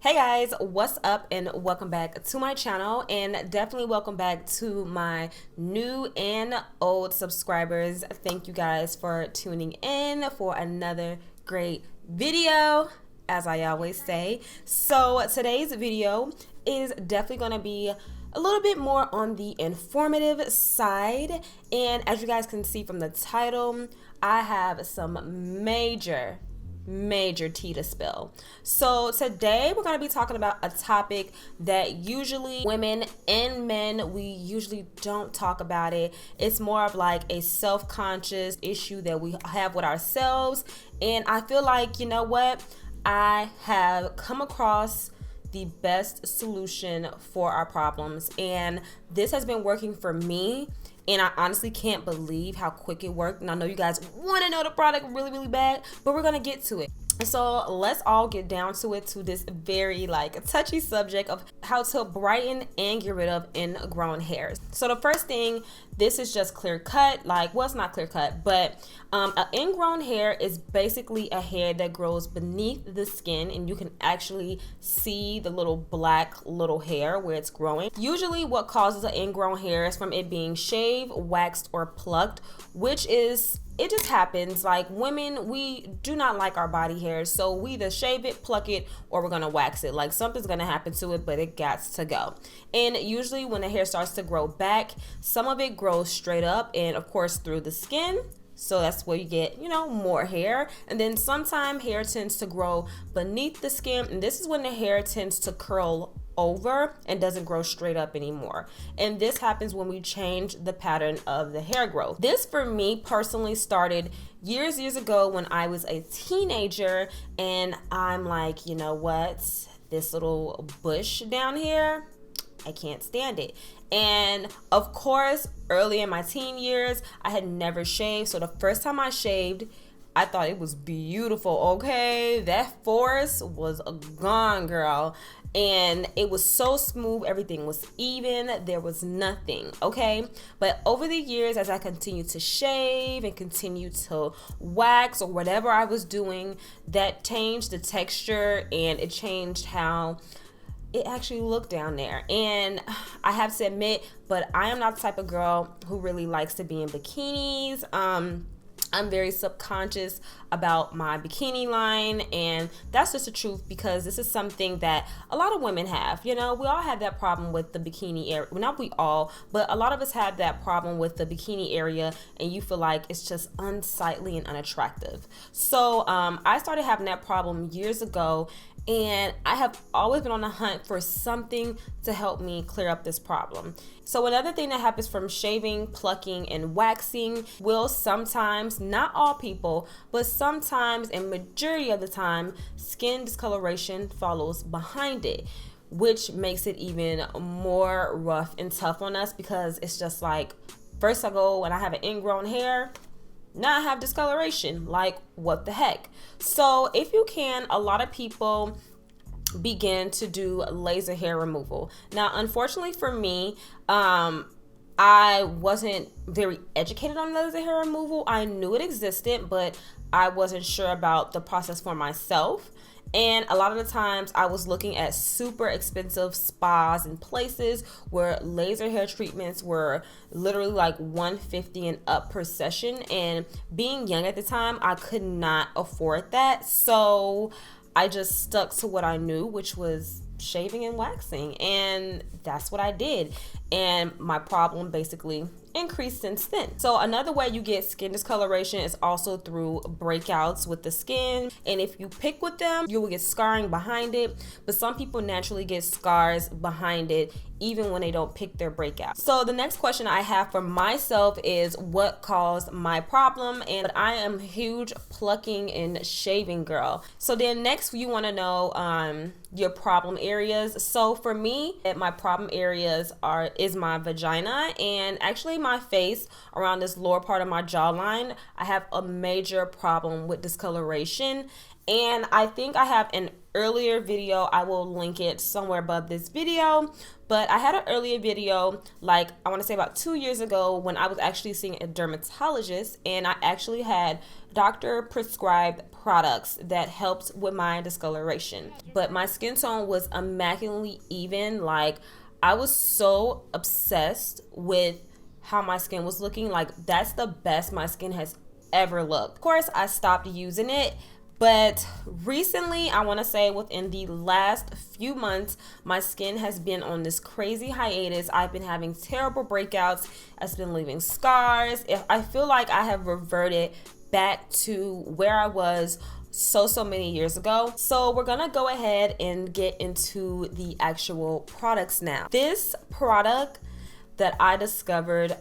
Hey guys, what's up and welcome back to my channel, and definitely welcome back to my new and old subscribers. Thank you guys for tuning in for another great video, as I always say. So today's video is definitely going to be a little bit more on the informative side, and as you guys can see from the title, I have some major tea to spill. So today we're going to be talking about a topic that usually women and men, we usually don't talk about it. It's more of like a self-conscious issue that we have with ourselves, and I feel like, you know what, I have come across the best solution for our problems, and this has been working for me. And I honestly can't believe how quick it worked. And I know you guys want to know the product really bad, but we're going to get to it. So let's all get down to it, to this very touchy subject of how to brighten and get rid of ingrown hairs. So the first thing, this is just clear cut. Well, it's not clear cut, but an ingrown hair is basically a hair that grows beneath the skin, and you can actually see the little black hair where it's growing. Usually what causes an ingrown hair is from it being shaved, waxed, or plucked, which is, it just happens. Like, women, we do not like our body hair, so we either shave it, pluck it, or we're gonna wax it. Like, something's gonna happen to it, but it got to go. And usually when the hair starts to grow back, some of it grows straight up and of course through the skin. So that's where you get, more hair. And then sometimes hair tends to grow beneath the skin, and this is when the hair tends to curl over and doesn't grow straight up anymore. And this happens when we change the pattern of the hair growth. This, for me personally, started years ago when I was a teenager, and I'm like, you know what, this little bush down here, I can't stand it. And of course, early in my teen years, I had never shaved. So the first time I shaved, I thought it was beautiful. Okay, that forest was gone, girl. And it was so smooth, everything was even, there was nothing, okay? But over the years, as I continued to shave and continue to wax or whatever I was doing, that changed the texture, and it changed how it actually looked down there. And I have to admit, but I am not the type of girl who really likes to be in bikinis. I'm very subconscious about my bikini line, and that's just the truth, because this is something that a lot of women have. We all have that problem with the bikini area. Well, not we all, but a lot of us have that problem with the bikini area, and you feel like it's just unsightly and unattractive. So I started having that problem years ago, and I have always been on the hunt for something to help me clear up this problem. So another thing that happens from shaving, plucking, and waxing will sometimes, not all people, but sometimes and majority of the time, skin discoloration follows behind it, which makes it even more rough and tough on us, because it's just like, first I go when I have an ingrown hair, now I have discoloration. Like, what the heck? So if you can, a lot of people begin to do laser hair removal. Now, unfortunately for me, I wasn't very educated on laser hair removal. I knew it existed, but I wasn't sure about the process for myself. And a lot of the times I was looking at super expensive spas and places where laser hair treatments were literally like $150 and up per session. And being young at the time, I could not afford that. So I just stuck to what I knew, which was shaving and waxing. And that's what I did. And my problem basically increased since then. So another way you get skin discoloration is also through breakouts with the skin, and if you pick with them, you will get scarring behind it. But some people naturally get scars behind it even when they don't pick their breakouts. So the next question I have for myself is, what caused my problem? And I am a huge plucking and shaving girl. So then next, you want to know your problem areas. So for me, my problem areas is my vagina, and actually my face around this lower part of my jawline. I have a major problem with discoloration, and I think I have an earlier video, I will link it somewhere above this video, but I had an earlier video, I want to say about 2 years ago, when I was actually seeing a dermatologist, and I actually had doctor prescribed products that helped with my discoloration, but my skin tone was immaculately even. Like, I was so obsessed with how my skin was looking. Like, that's the best my skin has ever looked. Of course, I stopped using it, but recently, I want to say within the last few months, my skin has been on this crazy hiatus. I've been having terrible breakouts. It's been leaving scars. I feel like I have reverted back to where I was so many years ago. So we're gonna go ahead and get into the actual products now. This product that I discovered,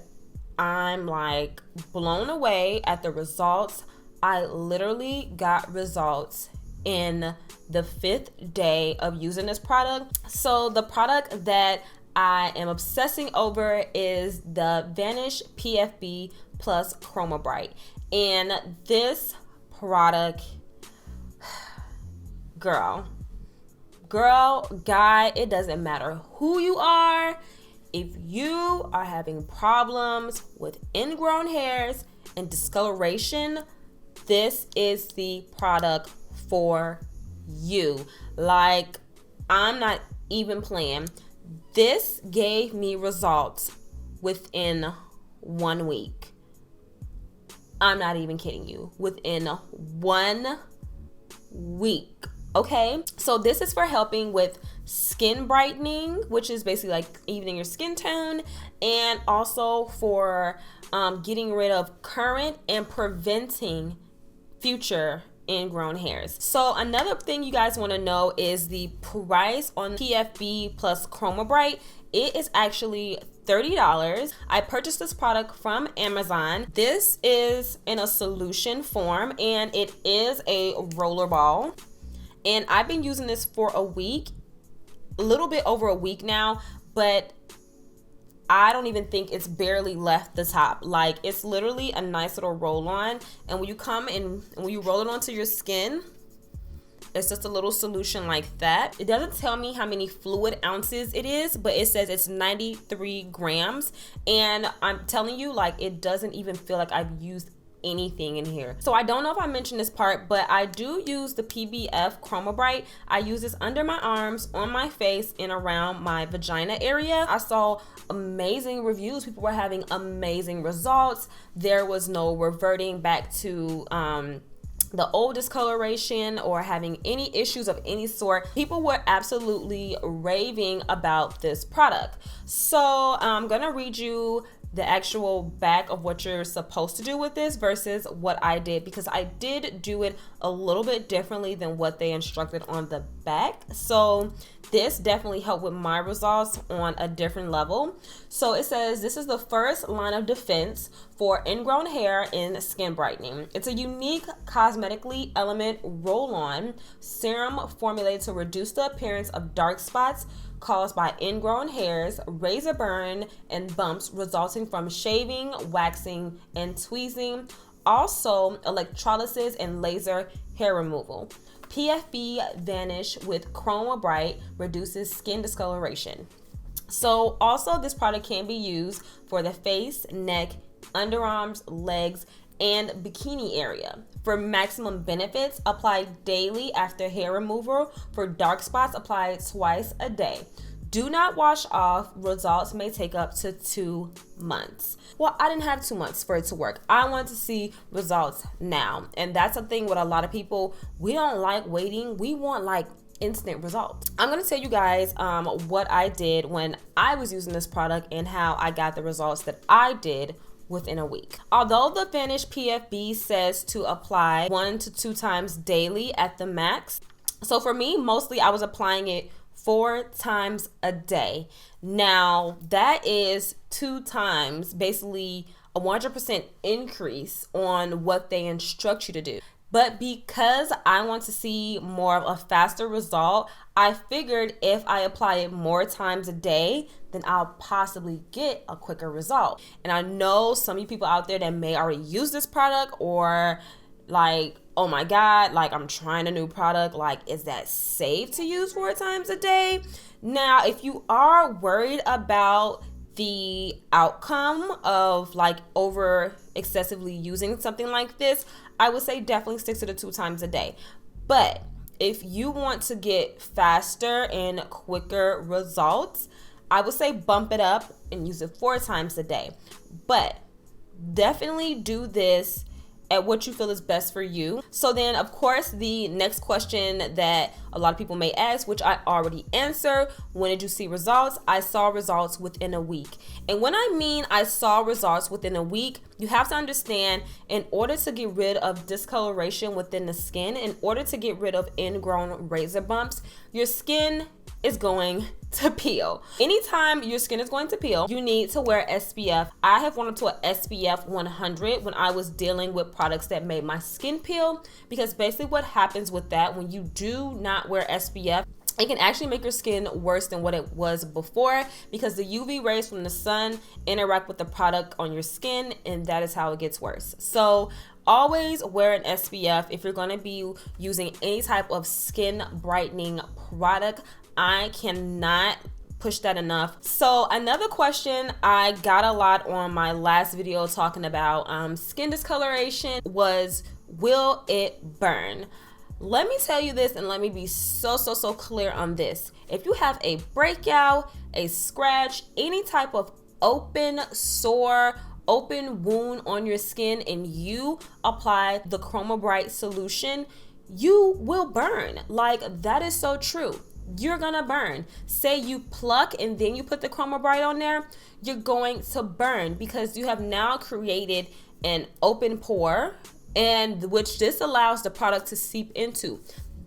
I'm like blown away at the results. I literally got results in the 5th day of using this product. So the product that I am obsessing over is the Vanish PFB plus CHROMABRIGHT. And this product, girl, guy, it doesn't matter who you are. If you are having problems with ingrown hairs and discoloration, this is the product for you. Like, I'm not even playing. This gave me results within 1 week. I'm not even kidding you. Within 1 week. Okay, so this is for helping with skin brightening, which is basically like evening your skin tone, and also for getting rid of current and preventing future ingrown hairs. So another thing you guys want to know is the price on PFB plus CHROMABRIGHT. It is actually $30. I purchased this product from Amazon. This is in a solution form, and it is a roller ball. And I've been using this for a week, a little bit over a week now, but I don't even think it's barely left the top. Like, it's literally a nice little roll on. And when you come and when you roll it onto your skin, it's just a little solution like that. It doesn't tell me how many fluid ounces it is, but it says it's 93 grams. And I'm telling you, like, it doesn't even feel like I've used anything in here. So I don't know if I mentioned this part, but I do use the PBF CHROMABRIGHT. I use this under my arms, on my face, and around my vagina area. I saw amazing reviews. People were having amazing results. There was no reverting back to the old discoloration or having any issues of any sort. People were absolutely raving about this product. So I'm gonna read you the actual back of what you're supposed to do with this versus what I did, because I did do it a little bit differently than what they instructed on the back. So this definitely helped with my results on a different level. So it says this is the first line of defense for ingrown hair in skin brightening. It's a unique cosmetically element roll-on serum formulated to reduce the appearance of dark spots caused by ingrown hairs, razor burn, and bumps resulting from shaving, waxing, and tweezing. Also, electrolysis and laser hair removal. PFB Vanish with CHROMABRIGHT reduces skin discoloration. So also this product can be used for the face, neck, underarms, legs, and bikini area. For maximum benefits, apply daily after hair removal. For dark spots, apply twice a day. Do not wash off. Results may take up to 2 months. Well, I didn't have 2 months for it to work. I want to see results now. And that's the thing with a lot of people. We don't like waiting. We want like instant results. I'm going to tell you guys what I did when I was using this product and how I got the results that I did within a week. Although the Vanish PFB says to apply 1 to 2 times daily at the max. So for me, mostly I was applying it 4 times a day. Now that is 2 times, basically a 100% increase on what they instruct you to do. But because I want to see more of a faster result, I figured if I apply it more times a day, then I'll possibly get a quicker result. And I know some of you people out there that may already use this product, or like, oh my God, like I'm trying a new product. Like, is that safe to use 4 times a day? Now, if you are worried about the outcome of like over excessively using something like this, I would say definitely stick to the 2 times a day. But if you want to get faster and quicker results, I would say bump it up and use it 4 times a day. But definitely do this at what you feel is best for you. So then, of course, the next question that a lot of people may ask, which I already answered, when did you see results? I saw results within a week. And when I mean I saw results within a week, you have to understand, in order to get rid of discoloration within the skin, in order to get rid of ingrown razor bumps, your skin is going to peel. Anytime your skin is going to peel, you need to wear SPF. I have went up to a SPF 100 when I was dealing with products that made my skin peel, because basically what happens with that, when you do not wear SPF, it can actually make your skin worse than what it was before, because the UV rays from the sun interact with the product on your skin, and that is how it gets worse. So always wear an SPF if you're going to be using any type of skin brightening product. I cannot push that enough. So another question I got a lot on my last video talking about skin discoloration was, will it burn? Let me tell you this, and let me be so clear on this. If you have a breakout, a scratch, any type of open sore, open wound on your skin, and you apply the CHROMABRIGHT solution, you will burn. Like, that is so true. You're gonna burn. Say you pluck and then you put the CHROMABRIGHT on there, you're going to burn, because you have now created an open pore, and which this allows the product to seep into.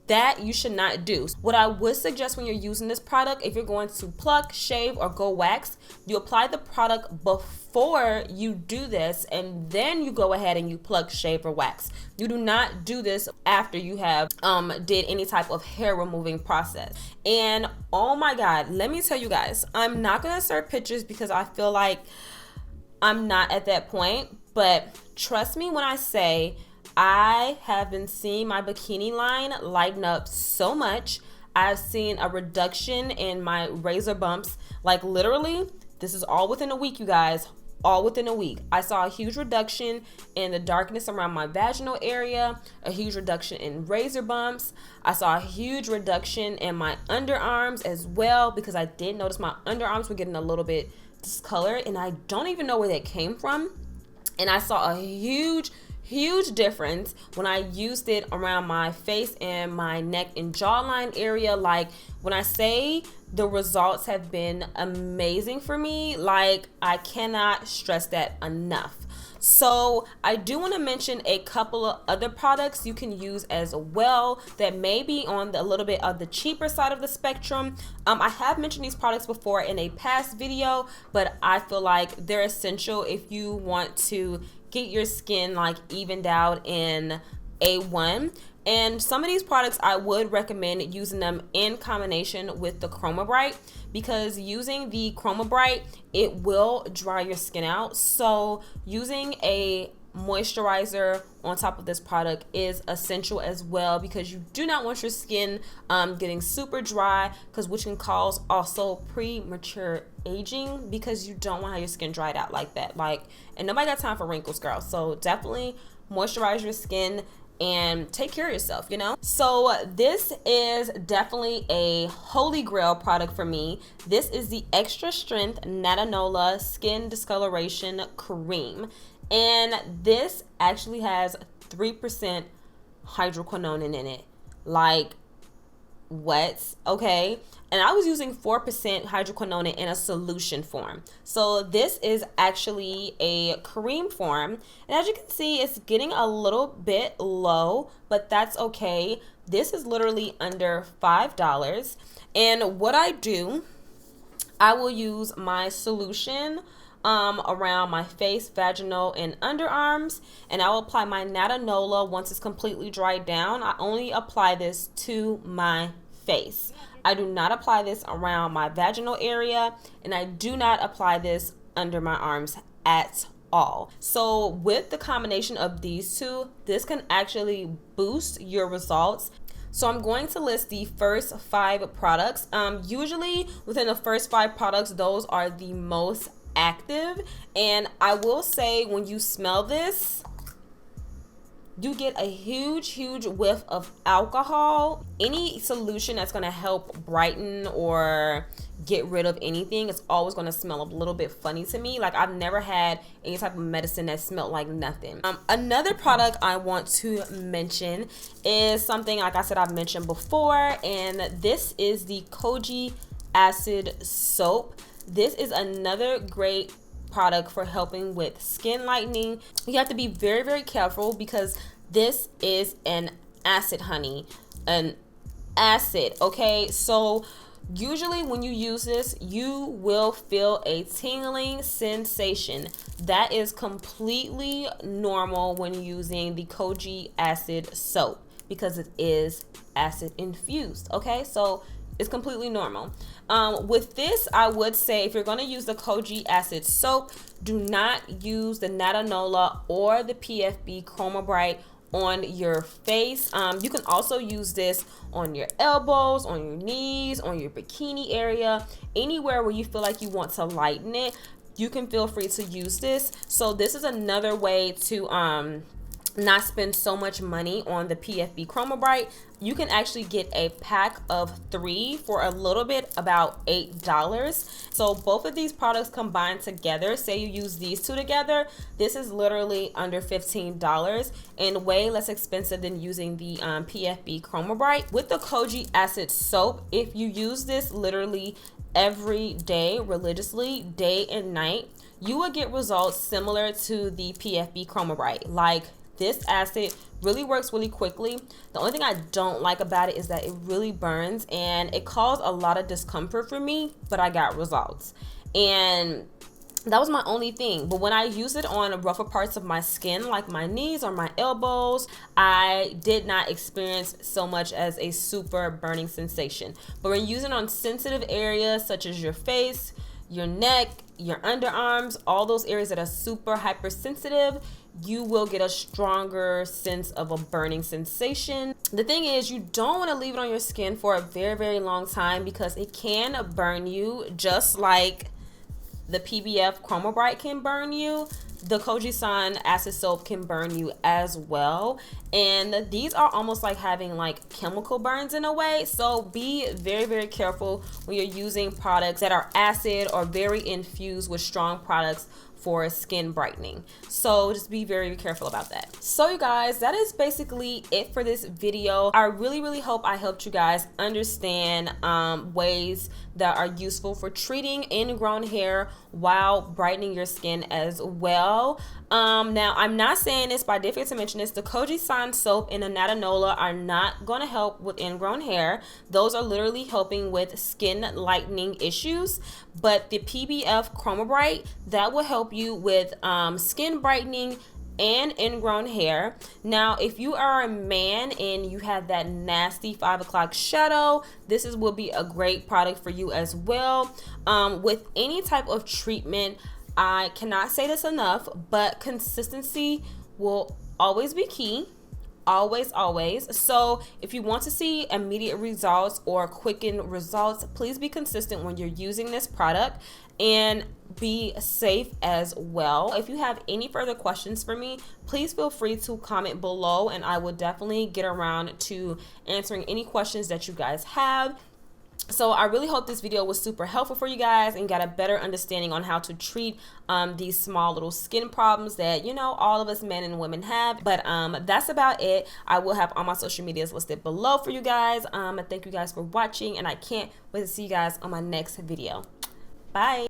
That you should not do. What I would suggest when you're using this product, if you're going to pluck, shave, or go wax, you apply the product before you do this, and then you go ahead and you pluck, shave, or wax. You do not do this after you have did any type of hair removing process. And oh my God, let me tell you guys, I'm not gonna insert pictures because I feel like I'm not at that point, but trust me when I say I have been seeing my bikini line lighten up so much. I've seen a reduction in my razor bumps. Like, literally, this is all within a week, you guys. All within a week. I saw a huge reduction in the darkness around my vaginal area, a huge reduction in razor bumps. I saw a huge reduction in my underarms as well, because I did notice my underarms were getting a little bit discolored, and I don't even know where that came from. And I saw a huge difference when I used it around my face and my neck and jawline area. Like, when I say the results have been amazing for me, like, I cannot stress that enough. So I do want to mention a couple of other products you can use as well that may be on the, a little bit of the cheaper side of the spectrum. I have mentioned these products before in a past video, but I feel like they're essential if you want to get your skin like evened out in A1. And some of these products, I would recommend using them in combination with the CHROMABRIGHT, because using the CHROMABRIGHT, it will dry your skin out. So using a moisturizer on top of this product is essential as well, because you do not want your skin getting super dry, because which can cause also premature aging, because you don't want to have your skin dried out like that. Like, and nobody got time for wrinkles, girl. So definitely moisturize your skin and take care of yourself, you know? So this is definitely a holy grail product for me. This is the Extra Strength NADINOLA Skin Discoloration Cream. And this actually has 3% hydroquinone in it. Like, what? Okay. And I was using 4% hydroquinone in a solution form. So this is actually a cream form. And as you can see, it's getting a little bit low, but that's okay. This is literally under $5. And what I do, I will use my solution around my face, vaginal, and underarms, and I will apply my NADINOLA once it's completely dried down. I only apply this to my face. I do not apply this around my vaginal area, and I do not apply this under my arms at all. So with the combination of these two, this can actually boost your results. So I'm going to list the first 5 products. Usually within the first 5 products, those are the most active. And I will say, when you smell this, you get a huge whiff of alcohol. Any solution that's going to help brighten or get rid of anything, it's always going to smell a little bit funny to me. Like, I've never had any type of medicine that smelled like nothing. Another product I want to mention is something, like I said, I've mentioned before, and this is the Kojic acid soap. This is another great product for helping with skin lightening. You have to be very careful because this is an acid, honey, an acid. Okay, so usually when you use this, you will feel a tingling sensation. That is completely normal when using the Kojic acid soap because it is acid infused. Okay, so it's completely normal. With this, I would say if you're going to use the Kojic acid soap, do not use the NADINOLA or the PFB CHROMABRIGHT on your face. You can also use this on your elbows, on your knees, on your bikini area, anywhere where you feel like you want to lighten it. You can feel free to use this. So this is another way to not spend so much money on the PFB CHROMABRIGHT. You can actually get a pack of 3 for a little bit, about $8. So both of these products combined together, say you use these two together, this is literally under $15 and way less expensive than using the PFB CHROMABRIGHT. With the Kojic acid soap, if you use this literally every day, religiously, day and night, you will get results similar to the PFB CHROMABRIGHT. Like, this acid really works really quickly. The only thing I don't like about it is that it really burns and it caused a lot of discomfort for me, but I got results. And that was my only thing. But when I use it on rougher parts of my skin, like my knees or my elbows, I did not experience so much as a super burning sensation. But when using it on sensitive areas such as your face, your neck, your underarms, all those areas that are super hypersensitive, you will get a stronger sense of a burning sensation. The thing is, you don't want to leave it on your skin for a very long time because it can burn you, just like the PBF CHROMABRIGHT can burn you. The Kojic acid soap can burn you as well, and these are almost like having like chemical burns in a way. So be very careful when you're using products that are acid or very infused with strong products for skin brightening. So just be very careful about that. So you guys, that is basically it for this video. I really hope I helped you guys understand ways that are useful for treating ingrown hair while brightening your skin as well. Now, I'm not saying this, but I did forget to mention this. The Kojic soap and the NADINOLA are not going to help with ingrown hair. Those are literally helping with skin lightening issues. But the PBF CHROMABRIGHT, that will help you with skin brightening and ingrown hair. Now, if you are a man and you have that nasty 5 o'clock shadow, this will be a great product for you as well. With any type of treatment, I cannot say this enough, but consistency will always be key. Always. So if you want to see immediate results or quicken results, please be consistent when you're using this product and be safe as well. If you have any further questions for me, please feel free to comment below and I will definitely get around to answering any questions that you guys have. So I really hope this video was super helpful for you guys and got a better understanding on how to treat these small little skin problems that, you know, all of us men and women have. But that's about it. I will have all my social medias listed below for you guys. Thank you guys for watching and I can't wait to see you guys on my next video. Bye.